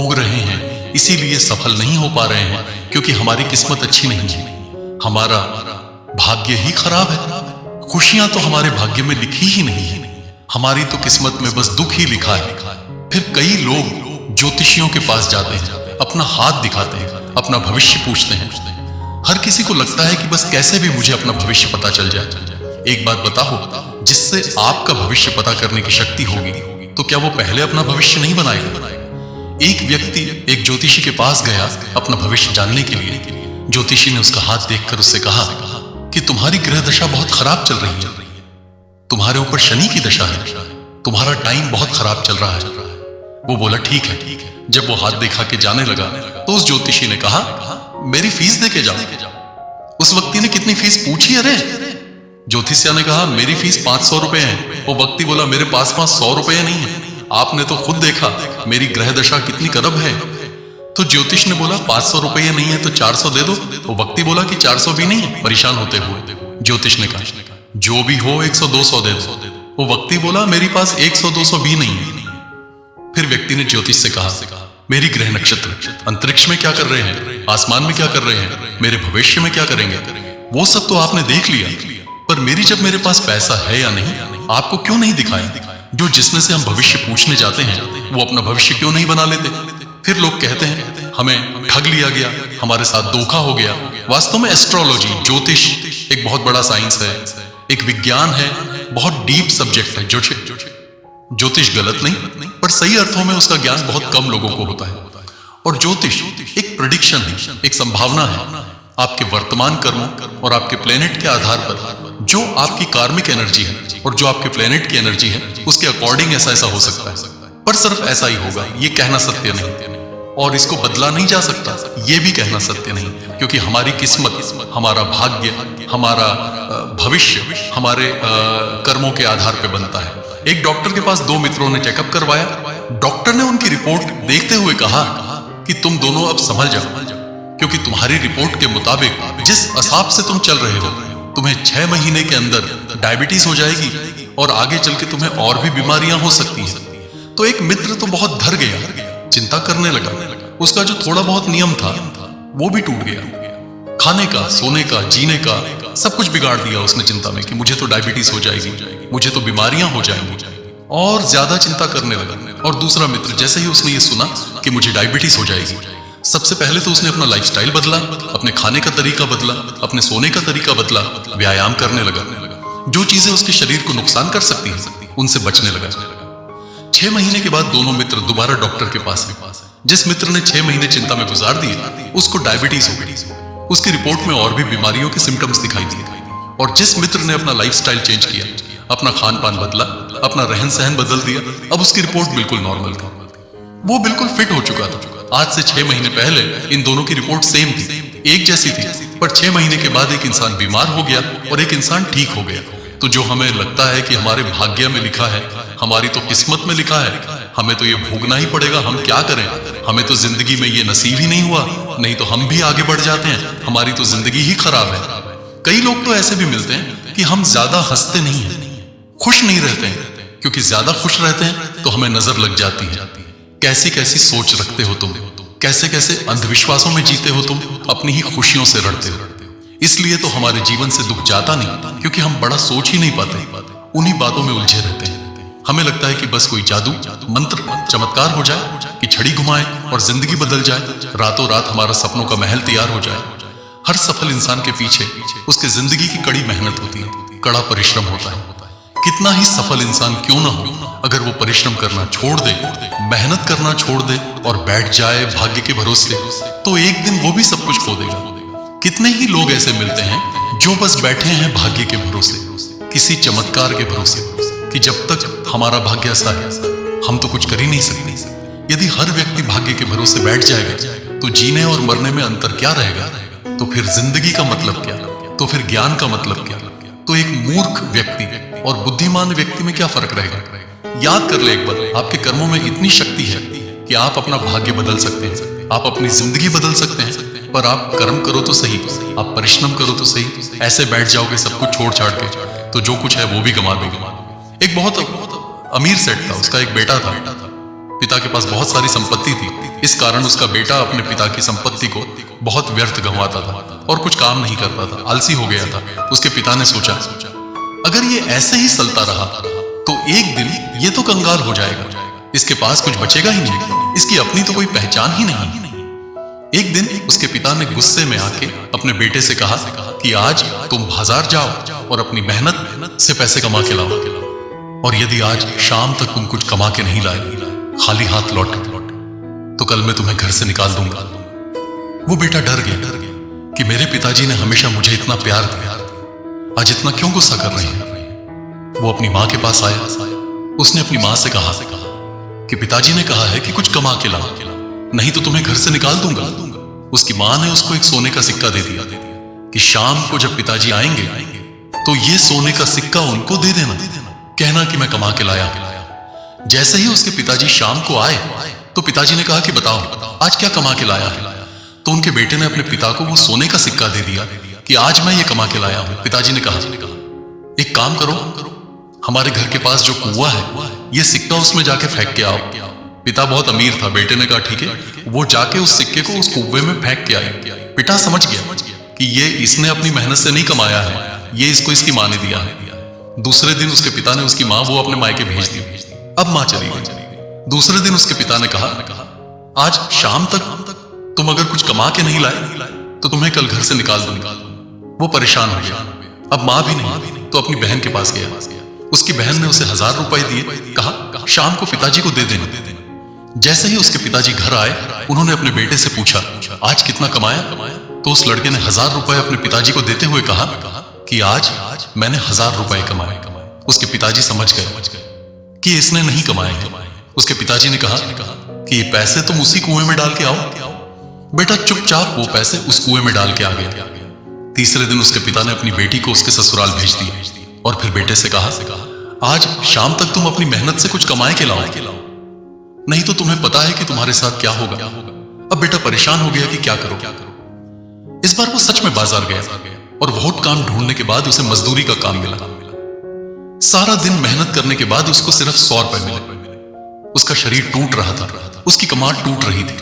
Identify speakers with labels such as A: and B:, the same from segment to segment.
A: भोग रहे हैं, इसीलिए सफल नहीं हो पा रहे हैं क्योंकि हमारी किस्मत अच्छी नहीं है, हमारा भाग्य ही खराब है। खुशियां तो हमारे भाग्य में लिखी ही नहीं है, हमारी तो किस्मत में बस दुख ही लिखा है। फिर कई लोग ज्योतिषियों के पास जाते हैं, अपना हाथ दिखाते हैं, अपना भविष्य पूछते हैं। हर किसी को लगता है कि बस कैसे भी मुझे अपना भविष्य पता चल जाए। एक बात बताओ, जिससे आपका भविष्य पता करने की शक्ति होगी तो क्या वो पहले अपना भविष्य नहीं बनाएगा? एक व्यक्ति एक ज्योतिषी के पास गया अपना भविष्य जानने के लिए। ज्योतिषी ने उसका हाथ देखकर उससे कहा कि तुम्हारी ग्रह दशा बहुत खराब चल रही है, तुम्हारे ऊपर शनि की दशा है, तुम्हारा टाइम बहुत खराब चल रहा है। वो बोला ठीक है। जब वो हाथ दिखा के जाने लगा तो उस ज्योतिषी ने कहा मेरी फीस दे के जाओ। उस व्यक्ति ने कितनी फीस पूछी? अरे ज्योतिषिया ने कहा मेरी फीस 500 रुपए है। वो व्यक्ति बोला मेरे पास 100 रुपए नहीं है, आपने तो खुद देखा मेरी ग्रह दशा कितनी करब है। तो ज्योतिष ने बोला 500 रुपये नहीं है तो 400 दे दो। वो व्यक्ति बोला कि 400 भी नहीं है। परेशान होते हुए ज्योतिष ने कहा जो भी हो 100-200 दे दो। वो व्यक्ति बोला मेरे पास 100-200 भी नहीं है। फिर व्यक्ति ने ज्योतिष से कहा मेरी ग्रह नक्षत्र अंतरिक्ष में क्या कर रहे हैं, आसमान में क्या कर रहे हैं, मेरे भविष्य में क्या करेंगे, वो सब तो आपने देख लिया, पर जब मेरे पास पैसा है या नहीं, आपको क्यों नहीं दिखाया? जो जिसमें से हम भविष्य पूछने जाते हैं वो अपना भविष्य क्यों नहीं बना लेते? फिर लोग कहते हैं हमें ठग लिया गया, हमारे साथ धोखा हो गया। वास्तव में एस्ट्रोलॉजी, ज्योतिष एक बहुत बड़ा साइंस है, एक विज्ञान है, बहुत डीप सब्जेक्ट है। ज्योतिष गलत नहीं, पर सही अर्थों में उसका ज्ञान बहुत कम लोगों को होता है। और ज्योतिष एक प्रेडिक्शन है, एक संभावना है। आपके वर्तमान कर्मों और आपके प्लेनेट के आधार पर जो आपकी कार्मिक एनर्जी है और जो आपके प्लेनेट की एनर्जी है उसके अकॉर्डिंग ऐसा हो सकता है, पर सिर्फ ऐसा ही होगा, ये कहना सत्य नहीं। और इसको बदला नहीं जा सकता, ये भी कहना सत्य नहीं, क्योंकि हमारी किस्मत, हमारा भाग्य, हमारा भविष्य हमारे कर्मों के आधार पर बनता है। एक डॉक्टर के पास दो मित्रों ने चेकअप करवाया। डॉक्टर ने उनकी रिपोर्ट देखते हुए कहा कि तुम दोनों अब संभल जाओ, क्योंकि तुम्हारी रिपोर्ट के मुताबिक जिस हिसाब से तुम चल रहे हो, तुम्हें 6 महीने के अंदर डायबिटीज हो जाएगी और आगे चल के तुम्हें और भी बीमारियां हो सकती हैं। तो एक मित्र तो बहुत डर गया, चिंता करने लगा। उसका जो थोड़ा बहुत नियम था वो भी टूट गया, खाने का, सोने का, जीने का सब कुछ बिगाड़ दिया उसने चिंता में कि मुझे तो डायबिटीज हो जाएगी, मुझे तो बीमारियां हो जाएंगी, और ज्यादा चिंता करने लगा। और दूसरा मित्र जैसे ही उसने ये सुना कि मुझे डायबिटीज हो जाएगी, सबसे पहले तो उसने अपना लाइफस्टाइल बदला, अपने खाने का तरीका बदला, अपने सोने का तरीका बदला, व्यायाम करने लगा। जो चीजें उसके शरीर को नुकसान कर सकती हैं उनसे बचने लगा। 6 महीने के बाद दोनों मित्र दोबारा डॉक्टर के पास है। जिस मित्र ने 6 महीने चिंता में गुजार दिए उसको डायबिटीज हो गई। उसकी रिपोर्ट में और भी बीमारियों के सिम्टम्स दिखाई दिए। और जिस मित्र ने अपना लाइफस्टाइल चेंज किया, अपना खान पान बदला, अपना रहन सहन बदल दिया, अब उसकी रिपोर्ट बिल्कुल नॉर्मल थी, वो बिल्कुल फिट हो चुका था। आज से 6 महीने पहले इन दोनों की रिपोर्ट सेम थी, एक जैसी थी, पर 6 महीने के बाद एक इंसान बीमार हो गया और एक इंसान ठीक हो गया। तो जो हमें लगता है कि हमारे भाग्य में लिखा है, हमारी तो किस्मत में लिखा है, हमें तो ये भोगना ही पड़ेगा, हम क्या करें, हमें तो जिंदगी में ये नसीब ही नहीं हुआ, नहीं तो हम भी आगे बढ़ जाते हैं, हमारी तो जिंदगी ही खराब है। कई लोग तो ऐसे भी मिलते हैं कि हम ज्यादा हंसते नहीं हैं, खुश नहीं रहते हैं, क्योंकि ज्यादा खुश रहते हैं तो हमें नजर लग जाती है। कैसी कैसी सोच रखते हो तुम, कैसे कैसे अंधविश्वासों में जीते हो तुम, अपनी ही खुशियों से लड़ते हो। इसलिए तो हमारे जीवन से दुख जाता नहीं, क्योंकि हम बड़ा सोच ही नहीं पाते, उन्हीं बातों में उलझे रहते हैं। हमें लगता है कि बस कोई जादू मंत्र चमत्कार हो जाए कि छड़ी घुमाए और जिंदगी बदल जाए, रातों रात हमारा सपनों का महल तैयार हो जाए। हर सफल इंसान के पीछे उसके जिंदगी की कड़ी मेहनत होती है, कड़ा परिश्रम होता है। कितना ही सफल इंसान क्यों ना हो, अगर वो परिश्रम करना छोड़ दे, मेहनत करना छोड़ दे और बैठ जाए भाग्य के भरोसे, तो एक दिन वो भी सब कुछ खो देगा। कितने ही लोग ऐसे मिलते हैं जो बस बैठे हैं भाग्य के भरोसे, किसी चमत्कार के भरोसे, कि जब तक हमारा भाग्य ऐसा है हम तो कुछ कर ही नहीं सकते। यदि हर व्यक्ति भाग्य के भरोसे बैठ जाएगा तो जीने और मरने में अंतर क्या रहेगा? तो फिर जिंदगी का मतलब क्या? तो फिर ज्ञान का मतलब क्या? तो एक मूर्ख व्यक्ति और बुद्धिमान व्यक्ति में क्या फर्क रहेगा? याद कर ले एक बार, आपके कर्मों में इतनी शक्ति है कि आप अपना भाग्य बदल सकते हैं, आप अपनी जिंदगी बदल सकते हैं, पर आप कर्म करो तो सही, आप परिश्रम करो तो सही। ऐसे बैठ जाओगे सब कुछ छोड़ छाड़ के तो जो कुछ है वो भी गंवा दोगे। एक बहुत अमीर सेठ था, उसका एक बेटा था, पिता के पास बहुत सारी संपत्ति थी। इस कारण उसका बेटा अपने पिता की संपत्ति को बहुत व्यर्थ गंवाता था और कुछ काम नहीं करता था, आलसी हो गया था। उसके पिता ने सोचा, अगर ये ऐसे ही चलता रहा तो एक दिन ये तो कंगाल हो जाएगा, इसके पास कुछ बचेगा ही नहीं, इसकी अपनी तो कोई पहचान ही नहीं। एक दिन उसके पिता ने गुस्से में आके अपने बेटे से कहा कि आज तुम बाजार जाओ और अपनी मेहनत से पैसे कमा के लाओ, और यदि आज शाम तक तुम कुछ कमा के नहीं लाए, खाली हाथ लौटे, तो कल मैं तुम्हें घर से निकाल दूंगा। वो बेटा डर गया कि मेरे पिताजी ने हमेशा मुझे इतना प्यार दिया, आज इतना क्यों गुस्सा कर रहे हैं। वो अपनी माँ के पास आया। उसने अपनी माँ से कहा कि पिताजी ने कहा है कि कुछ कमा के ला, नहीं तो तुम्हें घर से निकाल दूंगा। उसकी माँ ने उसको एक सोने का सिक्का दे दिया कि शाम को जब पिताजी आएंगे तो ये सोने का सिक्का उनको दे देना, कहना कि मैं कमा के लाया। जैसे ही उसके पिताजी शाम को आए तो पिताजी ने कहा कि बताओ आज क्या कमा के लाया है। तो उनके बेटे ने अपने पिता को वो सोने का सिक्का दे दिया कि आज मैं ये कमा के लाया हूं। पिताजी ने कहा, एक काम करो, हमारे घर के पास जो कुआं है ये सिक्का उसमें जाके फेंक के आओ। पिता बहुत अमीर था। बेटे ने कहा ठीक है। वो जाके उस सिक्के को उस कुएं में फेंक के आए। पिता समझ गया कि ये इसने अपनी मेहनत से नहीं कमाया है, ये इसको इसकी माँ ने दिया है। दूसरे दिन उसके पिता ने उसकी माँ वो अपने मायके भेज दी। अब माँ चली गई। दूसरे दिन उसके पिता ने कहा, आज शाम तक तुम अगर कुछ कमा के नहीं लाए तो तुम्हें कल घर से निकाल दूंगा। वो परेशान हो गया। अब माँ भी नहीं तो अपनी बहन के पास गया। उसकी बहन ने उसे 1000 रुपए दिए, कहा शाम को पिताजी को दे देना। जैसे ही उसके पिताजी घर आए, उन्होंने अपने बेटे से पूछा, आज कितना कमाया। तो उस लड़के ने 1000 रुपए अपने पिताजी को देते हुए कहा कि आज मैंने 1000 रुपए कमाए। उसके पिताजी समझ गए कि इसने नहीं कमाए। उसके पिताजी ने कहा कि ये पैसे तुम उसी कुएं में डाल के आओ। बेटा चुपचाप वो पैसे उस कुएं में डाल के आ गया। तीसरे दिन उसके पिता ने अपनी बेटी को उसके ससुराल भेज दिया और फिर बेटे से कहा, आज शाम तक तुम अपनी मेहनत से कुछ कमाए के लाओ, नहीं तो तुम्हें पता है कि तुम्हारे साथ क्या होगा। अब बेटा परेशान हो गया कि क्या करो। इस बार वो सच में बाजार गया और बहुत काम ढूंढने के बाद उसे मजदूरी का काम मिला। सारा दिन मेहनत करने के बाद उसको सिर्फ 100 रुपए मिले। उसका शरीर टूट रहा था, उसकी कमार टूट रही थी,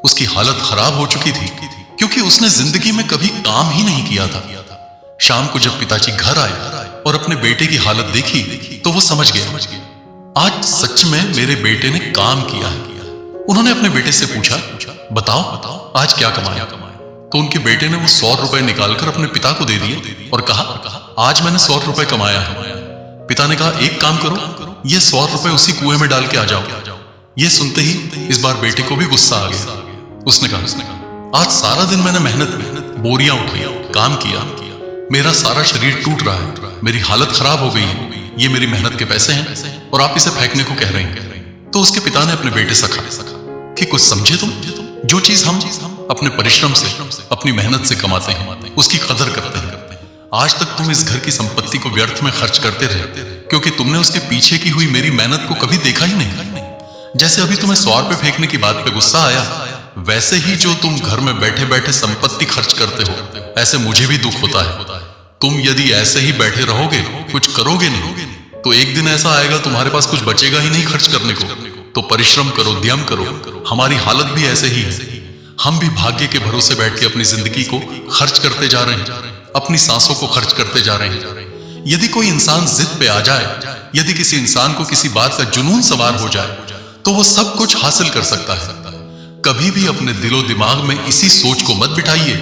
A: उसकी हालत खराब हो चुकी थी क्योंकि उसने जिंदगी में कभी काम ही नहीं किया था। शाम को जब पिताजी घर आए और अपने बेटे की हालत देखी तो वो समझ गया, आज सच में मेरे बेटे ने काम किया है। उन्होंने अपने बेटे से पूछा, बताओ आज क्या कमाया। तो उनके बेटे ने वो 100 रुपए निकालकर अपने पिता को दे दिए और कहा, आज मैंने 100 रुपए कमाया है। पिता ने कहा, एक काम करो, ये 100 रुपए उसी कुएं में डाल के आ जाओ। ये सुनते ही इस बार बेटे को भी गुस्सा आ गया। उसने कहा, आज सारा दिन मैंने मेहनत बोरियां उठाई, काम किया, मेरा सारा शरीर टूट रहा है, मेरी हालत खराब हो गई है, ये मेरी मेहनत के पैसे हैं और आप इसे फेंकने को कह रहे हैं। तो उसके पिता ने अपने बेटे से कहा कि कुछ समझे तुम, जो चीज हम अपने परिश्रम से, अपनी मेहनत से कमाते हैं उसकी कदर करते हैं। आज तक तुम इस घर की संपत्ति को व्यर्थ में खर्च करते रहे क्योंकि तुमने उसके पीछे की हुई मेरी मेहनत को कभी देखा ही नहीं। जैसे अभी तुम्हें 100 रुपए फेंकने की बात पे गुस्सा आया, वैसे ही जो तुम घर में बैठे बैठे संपत्ति खर्च करते हो, ऐसे मुझे भी दुख होता है। तुम यदि ऐसे ही बैठे रहोगे, कुछ करोगे नहीं, तो एक दिन ऐसा आएगा तुम्हारे पास कुछ बचेगा ही नहीं खर्च करने को। तो परिश्रम करो, उद्यम करो। हमारी हालत भी ऐसे ही है। हम भी भाग्य के भरोसे बैठ के अपनी जिंदगी को खर्च करते जा रहे हैं, अपनी सांसों को खर्च करते जा रहे हैं। यदि कोई इंसान जिद पे आ जाए, यदि किसी इंसान को किसी बात का जुनून सवार हो जाए, तो वो सब कुछ हासिल कर सकता है। कभी भी अपने दिलो दिमाग में इसी सोच को मत बिठाइए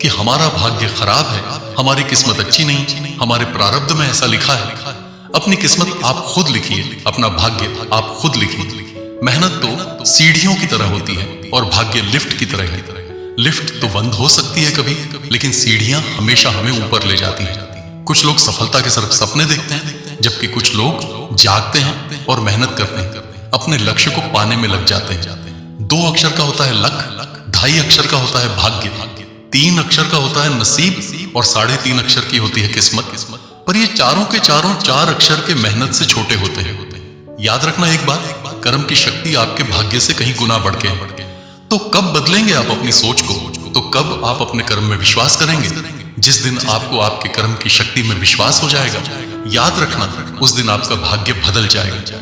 A: कि हमारा भाग्य खराब है, हमारी किस्मत अच्छी नहीं, हमारे प्रारब्ध में ऐसा लिखा है। अपनी किस्मत आप खुद लिखिए, अपना भाग्य आप खुद लिखिए। मेहनत तो सीढ़ियों की तरह होती है और भाग्य लिफ्ट की तरह है। लिफ्ट तो बंद हो सकती है कभी, लेकिन सीढ़ियां हमेशा हमें ऊपर ले जाती हैं। कुछ लोग सफलता के सिर्फ सपने देखते हैं, जबकि कुछ लोग जागते हैं और मेहनत करते हैं, अपने लक्ष्य को पाने में लग जाते हैं। 2 अक्षर का होता है लक, 2.5 अक्षर का होता है भाग्य, 3 अक्षर का होता है नसीब और 3.5 अक्षर की होती है किस्मत। पर ये चारों के चारों 4 अक्षर के मेहनत से छोटे होते हैं। याद रखना एक बात, कर्म की शक्ति आपके भाग्य से कहीं गुना बढ़ के। तो कब बदलेंगे आप अपनी सोच को, तो कब आप अपने कर्म में विश्वास करेंगे? जिस दिन आपको आपके कर्म की शक्ति में विश्वास हो जाएगा, याद रखना उस दिन आपका भाग्य बदल जाएगा।